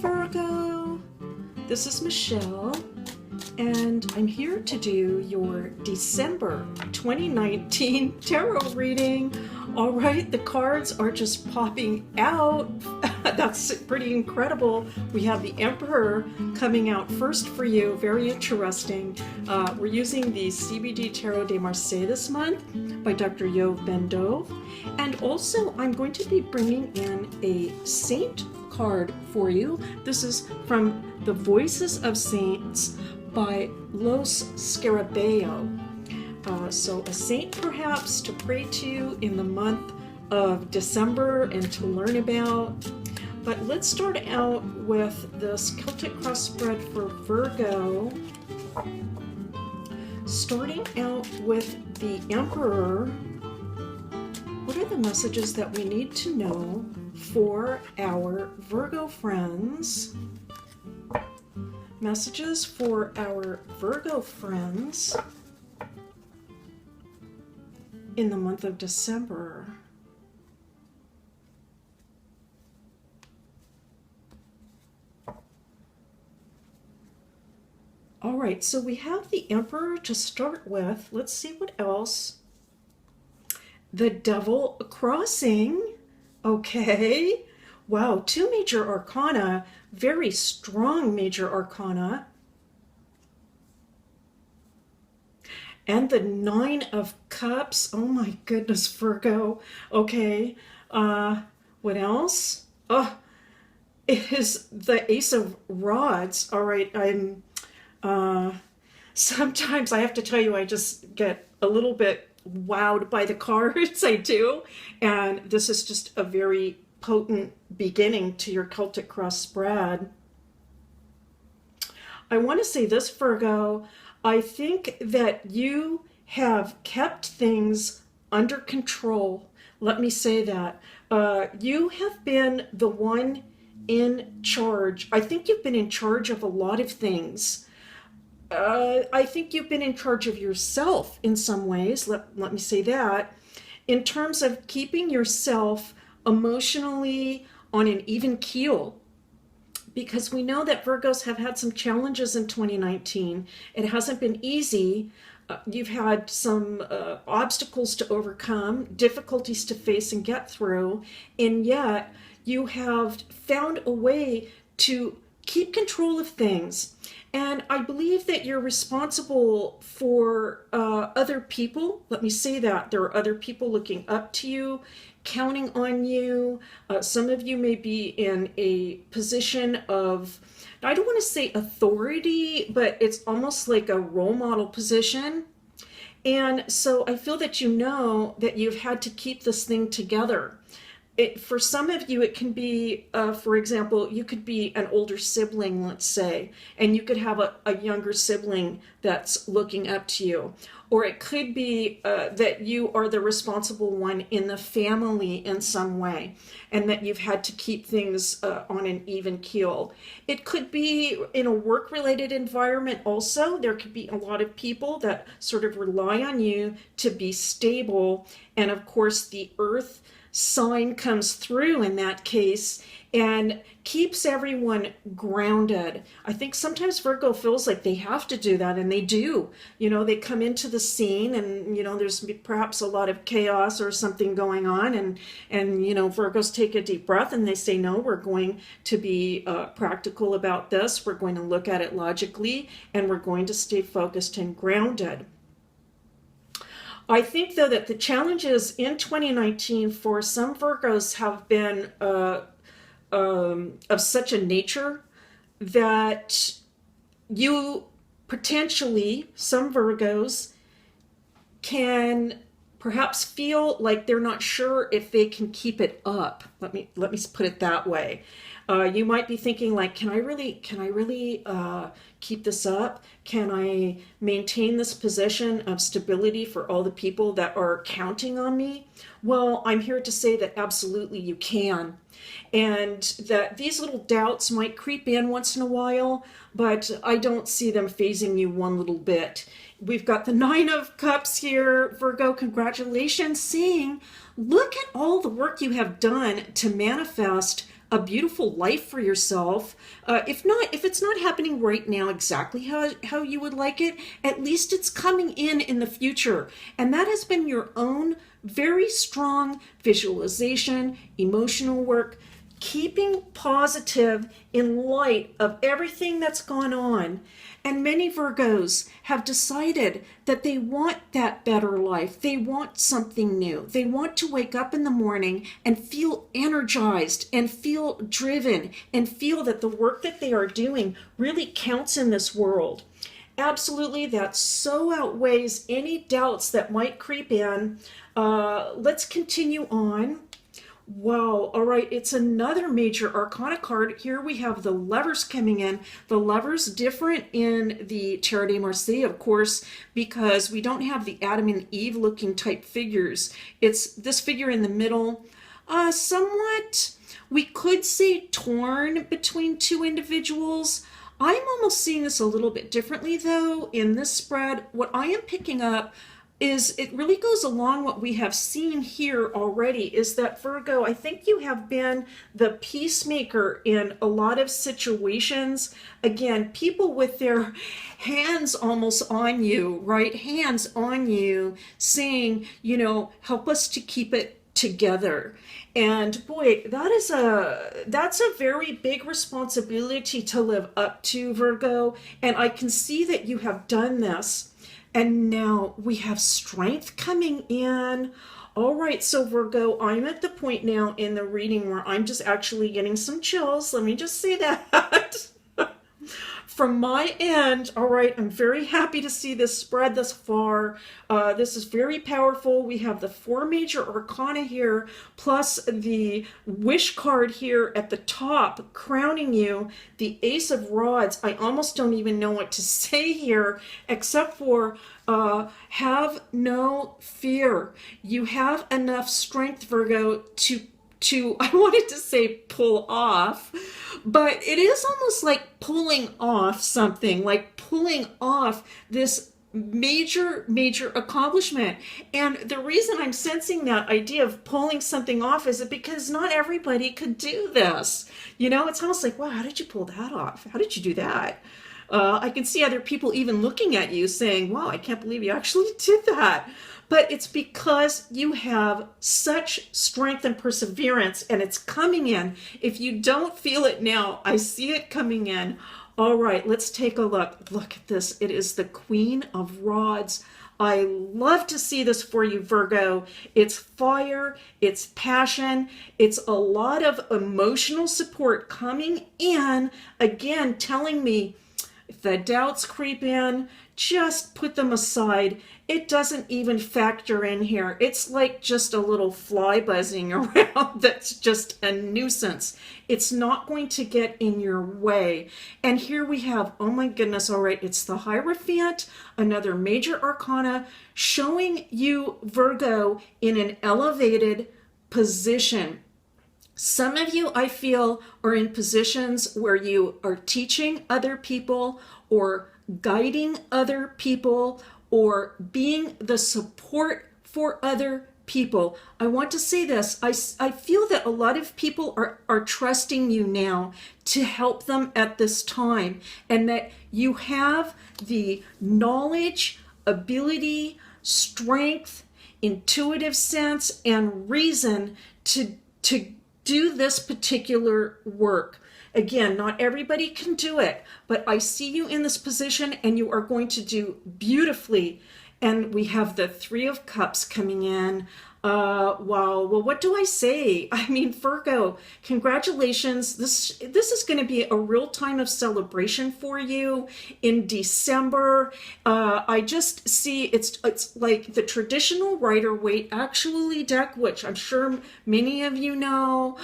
Virgo, this is Michelle, and I'm here to do your December 2019 tarot reading. All right, the cards are just popping out. That's pretty incredible. We have the Emperor coming out first for you. Very interesting. We're using the CBD Tarot de Marseille this month by Dr. Yov Ben-Dov. And also, I'm going to be bringing in a saint card for you. This is from the Voices of Saints by Los Scarabeo. So a saint perhaps to pray to in the month of December and to learn about. But let's start out with this Celtic cross spread for Virgo. Starting out with the Emperor. What are the messages that we need to know for our Virgo friends? Messages for our Virgo friends in the month of December. All right, so we have the Emperor to start with. Let's see what else. The Devil crossing. Okay. Wow, two major arcana, very strong major arcana. And the Nine of Cups. Oh my goodness, Virgo. Okay. What else? Oh, it is the Ace of Rods. All right. Sometimes I have to tell you, I just get a little bit wowed by the cards. I do. And this is just a very potent beginning to your Celtic cross spread. I want to say this, Virgo. I think that you have kept things under control. Let me say that. You have been the one in charge. I think you've been in charge of a lot of things. I think you've been in charge of yourself in some ways. Let me say that. In terms of keeping yourself emotionally on an even keel. Because we know that Virgos have had some challenges in 2019. It hasn't been easy. You've had some obstacles to overcome, difficulties to face and get through, and yet you have found a way to keep control of things. And I believe that you're responsible for other people. Let me say that. There are other people looking up to you, counting on you. Some of you may be in a position of, I don't want to say authority, but it's almost like a role model position. And so I feel that you know that you've had to keep this thing together. For some of you, it can be, for example, you could be an older sibling, let's say, and you could have a younger sibling that's looking up to you. Or it could be that you are the responsible one in the family in some way, and that you've had to keep things on an even keel. It could be in a work-related environment also. There could be a lot of people that sort of rely on you to be stable. And of course, the Earth sign comes through in that case and keeps everyone grounded. I think sometimes Virgo feels like they have to do that, and they do. You know, they come into the scene and, you know, there's perhaps a lot of chaos or something going on, and you know, Virgos take a deep breath and they say, no, we're going to be practical about this. We're going to look at it logically, and we're going to stay focused and grounded. I think, though, that the challenges in 2019 for some Virgos have been of such a nature that you potentially, some Virgos, can perhaps feel like they're not sure if they can keep it up. Let me put it that way. You might be thinking like, can I really keep this up? Can I maintain this position of stability for all the people that are counting on me? Well, I'm here to say that absolutely you can. And that these little doubts might creep in once in a while, but I don't see them phasing you one little bit. We've got the Nine of Cups here, Virgo. Congratulations, seeing, look at all the work you have done to manifest a beautiful life for yourself. If it's not happening right now exactly how you would like it, at least it's coming in the future. And that has been your own very strong visualization, emotional work, keeping positive in light of everything that's gone on. And many Virgos have decided that they want that better life. They want something new. They want to wake up in the morning and feel energized and feel driven and feel that the work that they are doing really counts in this world. Absolutely, that so outweighs any doubts that might creep in. Let's continue on. Wow, all right, it's another major arcana card. Here we have the lovers coming in. The lovers different in the Tarot de Marseille, of course, because we don't have the Adam and Eve looking type figures. It's this figure in the middle, somewhat, we could say torn between two individuals. I'm almost seeing this a little bit differently though in this spread. What I am picking up is it really goes along what we have seen here already, is that Virgo, I think you have been the peacemaker in a lot of situations. Again, people with their hands almost on you, right? Hands on you saying, help us to keep it together. And boy, that's a very big responsibility to live up to, Virgo. And I can see that you have done this. And now we have strength coming in. All right, so Virgo, I'm at the point now in the reading where I'm just actually getting some chills. Let me just say that. From my end, all right, I'm very happy to see this spread thus far. This is very powerful. We have the 4 major arcana here, plus the wish card here at the top, crowning you, the Ace of Rods. I almost don't even know what to say here, except for have no fear. You have enough strength, Virgo, to I wanted to say pull off, but it is almost like pulling off something, like pulling off this major accomplishment. And the reason I'm sensing that idea of pulling something off is because not everybody could do this. It's almost like, wow, how did you pull that off? How did you do that? I can see other people even looking at you saying, wow, I can't believe you actually did that. But it's because you have such strength and perseverance, and it's coming in. If you don't feel it now, I see it coming in. All right, let's take a look. Look at this. It is the Queen of Rods. I love to see this for you, Virgo. It's fire, it's passion, it's a lot of emotional support coming in, again, telling me if the doubts creep in, just put them aside. It doesn't even factor in here. It's like just a little fly buzzing around that's just a nuisance. It's not going to get in your way. And here we have, oh my goodness, all right, it's the Hierophant, another major arcana, showing you, Virgo, in an elevated position. Some of you, I feel, are in positions where you are teaching other people or guiding other people or being the support for other people. I want to say this. I feel that a lot of people are trusting you now to help them at this time, and that you have the knowledge, ability, strength, intuitive sense, and reason to do this particular work. Again, not everybody can do it, but I see you in this position and you are going to do beautifully. And we have the 3 of Cups coming in. Wow. Well, what do I say? I mean, Virgo, congratulations. This is going to be a real time of celebration for you in December. I just see it's like the traditional Rider-Waite actually deck, which I'm sure many of you know,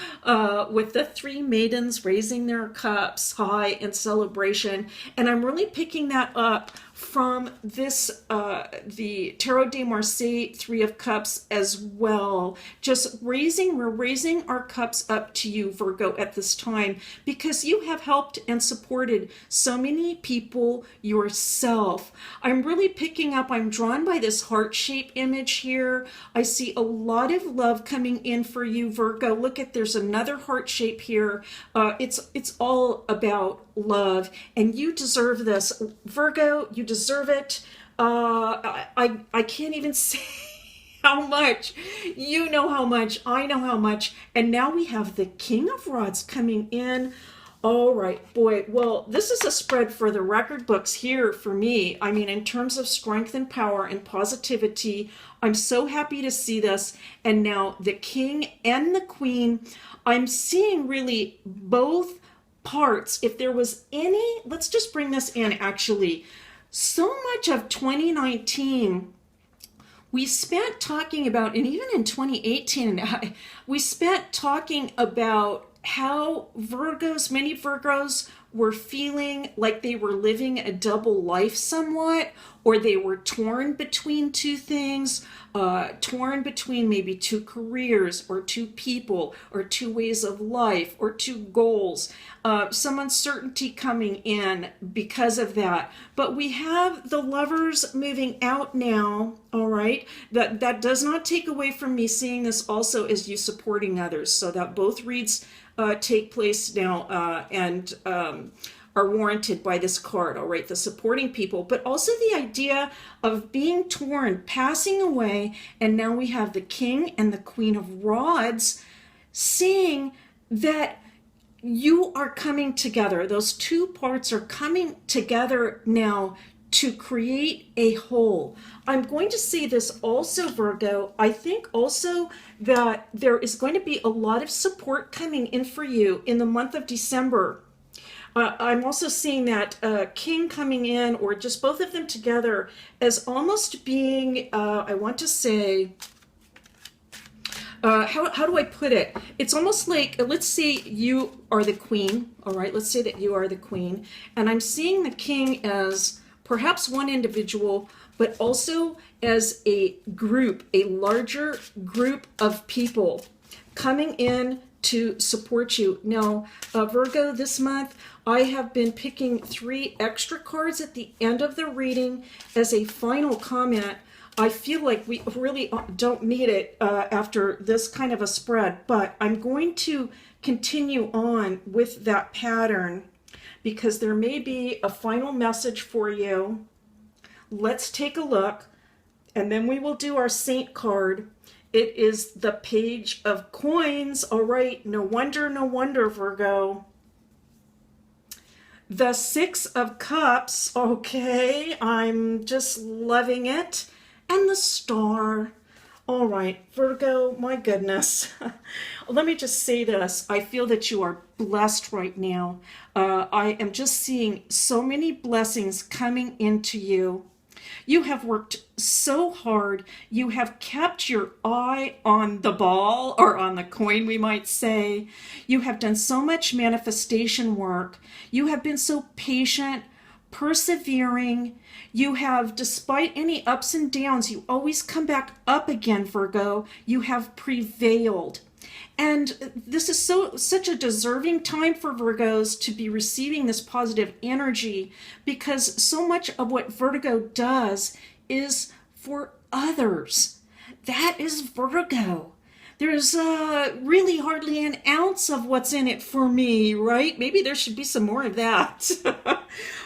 with the 3 maidens raising their cups high in celebration. And I'm really picking that up from this, the Tarot de Marseille 3 of Cups, as well. We're raising our cups up to you, Virgo, at this time, because you have helped and supported so many people yourself. I'm really picking up, I'm drawn by this heart-shaped image here. I see a lot of love coming in for you, Virgo. Look at, there's another heart shape here. It's all about love, and you deserve this, Virgo. You deserve it. I can't even say how much. You know how much. I know how much. And now we have the King of Rods coming in. All right, boy. Well, this is a spread for the record books here for me. I mean, in terms of strength and power and positivity, I'm so happy to see this. And now the King and the Queen, I'm seeing really both parts. If there was any, let's just bring this in actually. So much of 2019 we spent talking about, and even in 2018, we spent talking about how many Virgos were feeling like they were living a double life somewhat, or they were torn between two things, torn between maybe two careers or two people or two ways of life or two goals, some uncertainty coming in because of that. But we have the Lovers moving out now, all right? That does not take away from me seeing this also as you supporting others, so that both reads take place now and are warranted by this card, all right? The supporting people, but also the idea of being torn, passing away, and now we have the King and the Queen of Rods seeing that you are coming together. Those two parts are coming together now to create a whole. I'm going to say this also, Virgo. I think also that there is going to be a lot of support coming in for you in the month of December. I'm also seeing that King coming in, or just both of them together, as almost being, I want to say, how do I put it? It's almost like, let's say you are the Queen, all right? Let's say that you are the Queen, and I'm seeing the King as perhaps one individual, but also as a group, a larger group of people coming in to support you. Now, Virgo, this month, I have been picking 3 extra cards at the end of the reading as a final comment. I feel like we really don't need it after this kind of a spread, but I'm going to continue on with that pattern because there may be a final message for you. Let's take a look, and then we will do our Saint card. It is the Page of Coins. All right, no wonder, Virgo. The 6 of Cups. Okay, I'm just loving it. And the Star. All right, Virgo, my goodness. Let me just say this. I feel that you are blessed right now. I am just seeing so many blessings coming into you. You have worked so hard. You have kept your eye on the ball, or on the coin, we might say. You have done so much manifestation work. You have been so patient, persevering. You have, despite any ups and downs, you always come back up again, Virgo. You have prevailed. And this is such a deserving time for Virgos to be receiving this positive energy, because so much of what Virgo does is for others. That is Virgo. There's really hardly an ounce of what's in it for me, right? Maybe there should be some more of that.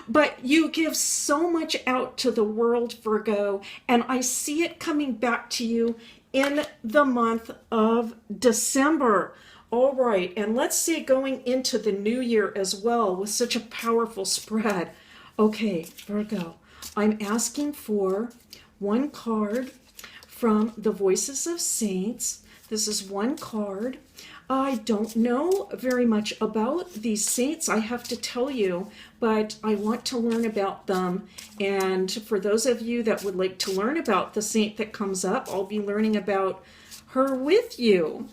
But you give so much out to the world, Virgo, and I see it coming back to you in the month of December. All right, and let's see going into the new year as well with such a powerful spread. Okay, Virgo, I'm asking for one card from the Voices of Saints. This is one card. I don't know very much about these saints, I have to tell you, but I want to learn about them. And for those of you that would like to learn about the saint that comes up, I'll be learning about her with you.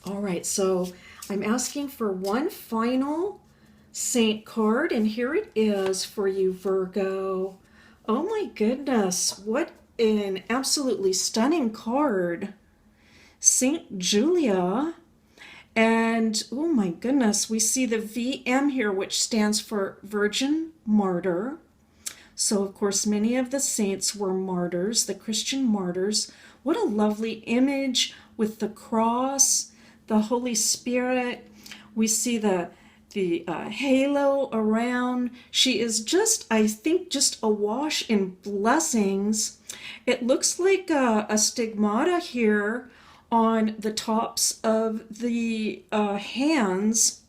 All right, so I'm asking for one final saint card, and here it is for you, Virgo. Oh my goodness, what an absolutely stunning card. Saint Julia. And oh my goodness, we see the VM here, which stands for Virgin Martyr. So, of course, many of the saints were martyrs, the Christian martyrs. What a lovely image with the cross, the Holy Spirit. We see the halo around. She is just, I think, just awash in blessings. It looks like a stigmata here on the tops of the hands.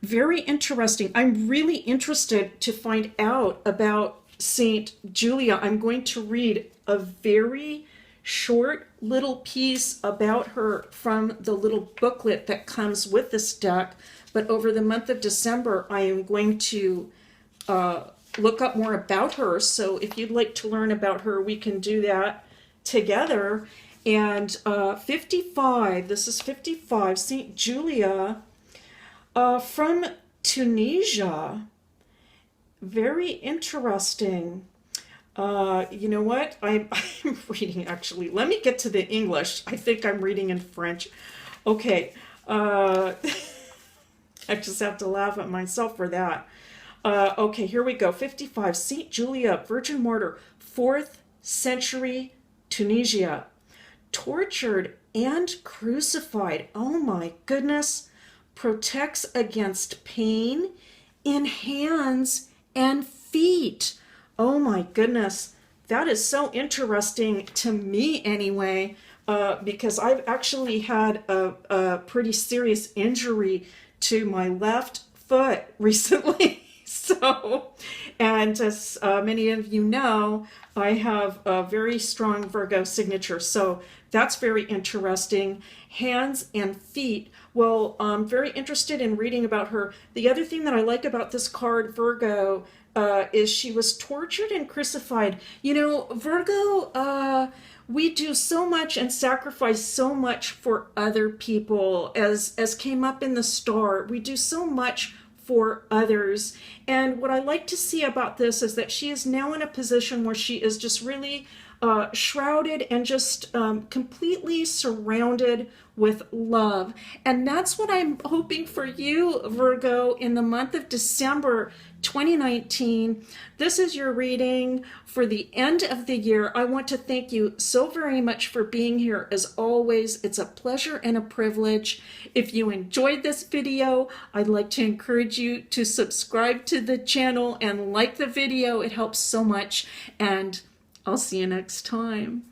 Very interesting. I'm really interested to find out about Saint Julia. I'm going to read a very short little piece about her from the little booklet that comes with this deck. But over the month of December, I am going to look up more about her. So if you'd like to learn about her, we can do that together. And 55, this is 55, Saint Julia from Tunisia. Very interesting. You know what? I'm reading actually. Let me get to the English. I think I'm reading in French. Okay. I just have to laugh at myself for that. Okay, here we go. 55. Saint Julia, Virgin Martyr, 4th century Tunisia. Tortured and crucified. Oh my goodness. Protects against pain in hands and feet. Oh my goodness. That is so interesting to me anyway, because I've actually had a pretty serious injury to my left foot recently. So, and as many of you know, I have a very strong Virgo signature. So that's very interesting. Hands and feet. Well, I'm very interested in reading about her. The other thing that I like about this card, Virgo, is she was tortured and crucified. You know, Virgo, we do so much and sacrifice so much for other people, as came up in the star. We do so much for others. And what I like to see about this is that she is now in a position where she is just really shrouded and just completely surrounded with love. And that's what I'm hoping for you, Virgo, in the month of December 2019. This is your reading for the end of the year. I want to thank you so very much for being here. As always, it's a pleasure and a privilege. If you enjoyed this video, I'd like to encourage you to subscribe to the channel and like the video. It helps so much. And I'll see you next time.